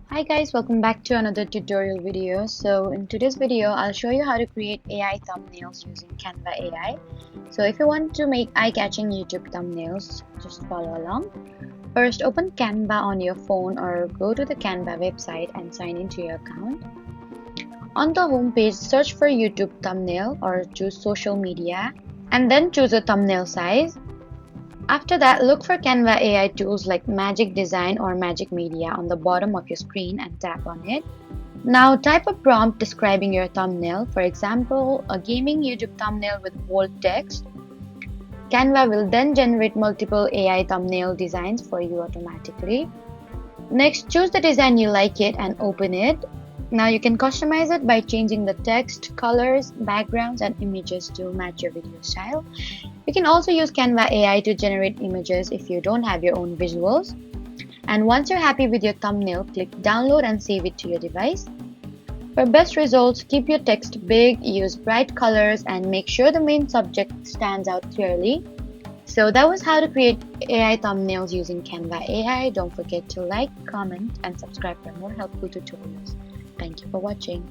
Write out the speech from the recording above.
Hi guys, welcome back to another tutorial video. So in today's video, I'll show you how to create AI thumbnails using Canva AI. So if you want to make eye-catching YouTube thumbnails, just follow along. First, open Canva on your phone or go to the Canva website and sign into your account. On the home page, search for YouTube thumbnail or choose social media and then choose a thumbnail size. After that, look for Canva AI tools like Magic Design or Magic Media on the bottom of your screen and tap on it. Now type a prompt describing your thumbnail, for example, a gaming YouTube thumbnail with bold text. Canva will then generate multiple AI thumbnail designs for you automatically. Next, choose the design you like it and open it. Now you can customize it by changing the text, colors, backgrounds, and images to match your video style. You can also use Canva AI to generate images if you don't have your own visuals. And once you're happy with your thumbnail, click download and save it to your device. For best results, keep your text big, use bright colors, and make sure the main subject stands out clearly. So that was how to create AI thumbnails using Canva AI. Don't forget to like, comment, and subscribe for more helpful tutorials. Thank you for watching.